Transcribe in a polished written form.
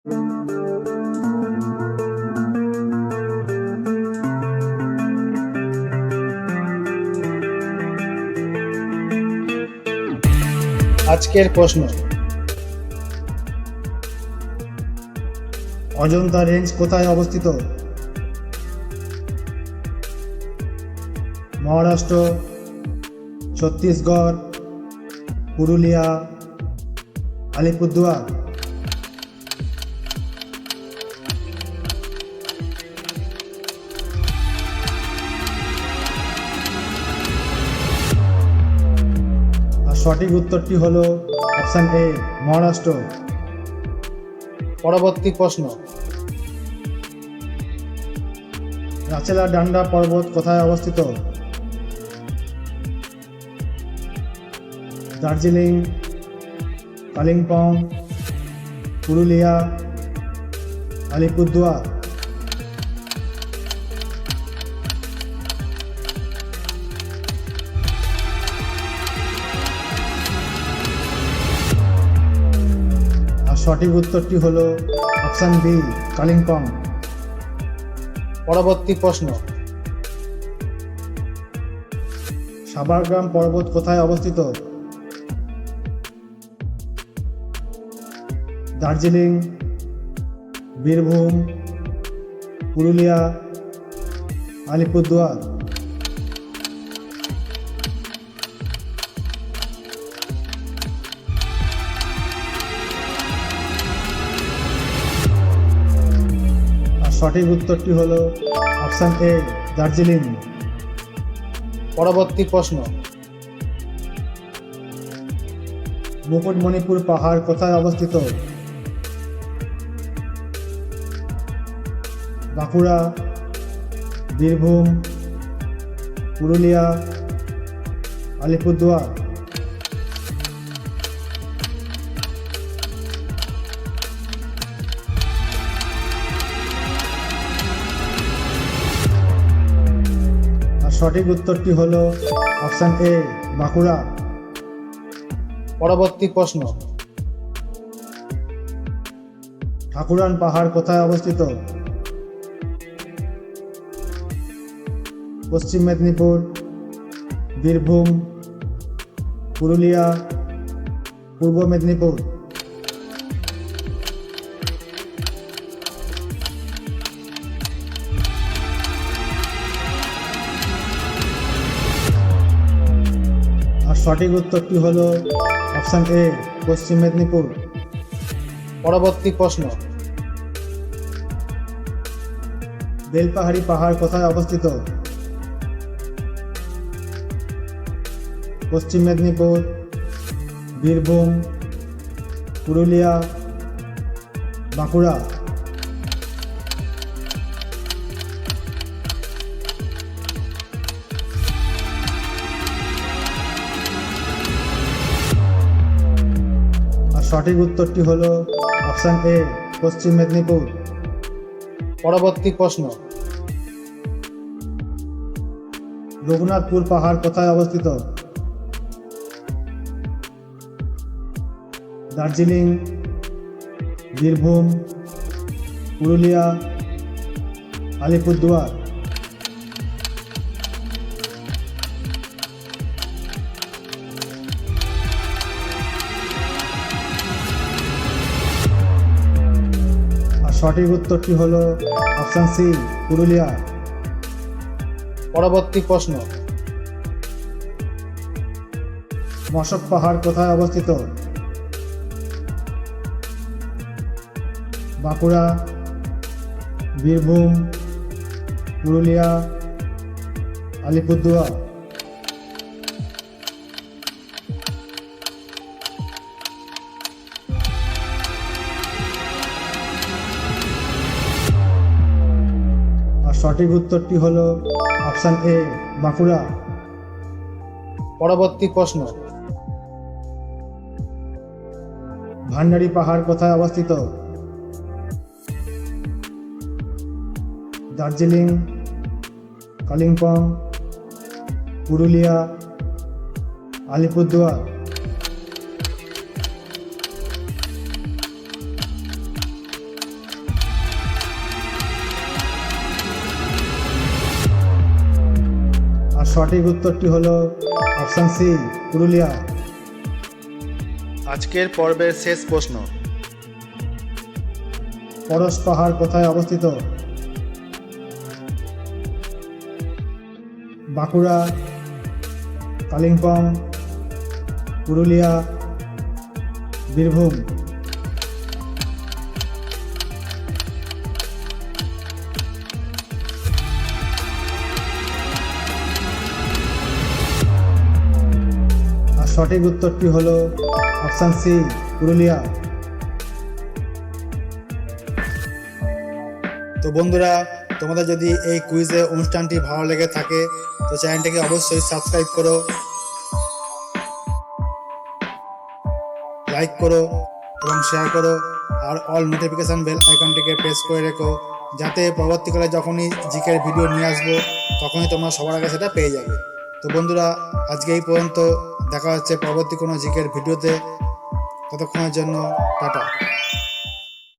আজকের প্রশ্ন, অজন্তা রেঞ্জ কোথায় অবস্থিত? মহারাষ্ট্র, ছত্তিশগড়, পুরুলিয়া, আলিপুরদুয়ার। আর সঠিক উত্তরটি হলো অপশন এ, মহারাষ্ট্র। পরবর্তী প্রশ্ন, রাচেলা ডান্ডা পর্বত কোথায় অবস্থিত? দার্জিলিং, কালিম্পং, পুরুলিয়া, আলিপুরদুয়ার। আর সঠিক উত্তরটি হলো অপশন বি, কালিম্পং। পরবর্তী প্রশ্ন, সাবারগ্রাম পর্বত কোথায় অবস্থিত? দার্জিলিং, বীরভূম, পুরুলিয়া, আলিপুরদুয়ার। আর সঠিক উত্তরটি হলো অপশন এ, দার্জিলিং। পরবর্তী প্রশ্ন, মুকুটমণিপুর পাহাড় কোথায় অবস্থিত? বাঁকুড়া, বীরভূম, পুরুলিয়া, আলিপুরদুয়ার। আর সঠিক উত্তরটি হলো অপশন এ, বাঁকুড়া। পরবর্তী প্রশ্ন, ঠাকুরান পাহাড় কোথায় অবস্থিত? পশ্চিম মেদিনীপুর, বীরভূম, পুরুলিয়া, পূর্ব মেদিনীপুর। আর সঠিক উত্তরটি হলো অপশন এ, পশ্চিম মেদিনীপুর। পরবর্তী প্রশ্ন, বেলপাহাড়ি পাহাড় কোথায় অবস্থিত? পশ্চিম মেদিনীপুর, বীরভূম, পুরুলিয়া, বাঁকুড়া। আর সঠিক উত্তরটি হলো অপশন এ, পশ্চিম মেদিনীপুর। পরবর্তী প্রশ্ন, রঘুনাথপুর পাহাড় কোথায় অবস্থিত? দার্জিলিং, বীরভূম, পুরুলিয়া, আলিপুরদুয়ার। আর সঠিক উত্তরটি হলো অপশন সি, পুরুলিয়া। পরবর্তী প্রশ্ন, মশক পাহাড় কোথায় অবস্থিত? বাঁকুড়া, বীরভূম, পুরুলিয়া, আলিপুরদুয়ার। আর সঠিক উত্তরটি হলো অপশন এ, বাঁকুড়া। পরবর্তী প্রশ্ন, ভান্ডারী পাহাড় কোথায় অবস্থিত? দার্জিলিং, কালিম্পং, পুরুলিয়া, আলিপুরদুয়ার। সঠিক উত্তরটি হলো অপশান সি, পুরুলিয়া। আজকের পর্বের শেষ প্রশ্ন। পরশ পাহাড় কোথায় অবস্থিত? বাঁকুড়া, কালিম্পং, পুরুলিয়া, বীরভূম। আর সঠিক উত্তরটি হলো অপশান সি, পুরুলিয়া। তো বন্ধুরা, তোমাদের যদি এই কুইজে অনুষ্ঠানটি ভালো লেগে থাকে তো চ্যানেলটিকে অবশ্যই সাবস্ক্রাইব করো, লাইক করো এবং শেয়ার করো, আর অল নোটিফিকেশান বেল আইকনটিকে প্রেস করে রেখো, যাতে পরবর্তীকালে যখনই জিকের ভিডিও নিয়ে আসবো তখনই তোমরা সবার আগে সেটা পেয়ে যাবে। তো বন্ধুরা, আজকে এই পর্যন্ত। দেখা হচ্ছে পরবর্তী কোনো জিকের ভিডিওতে। ততক্ষণের জন্য টাটা।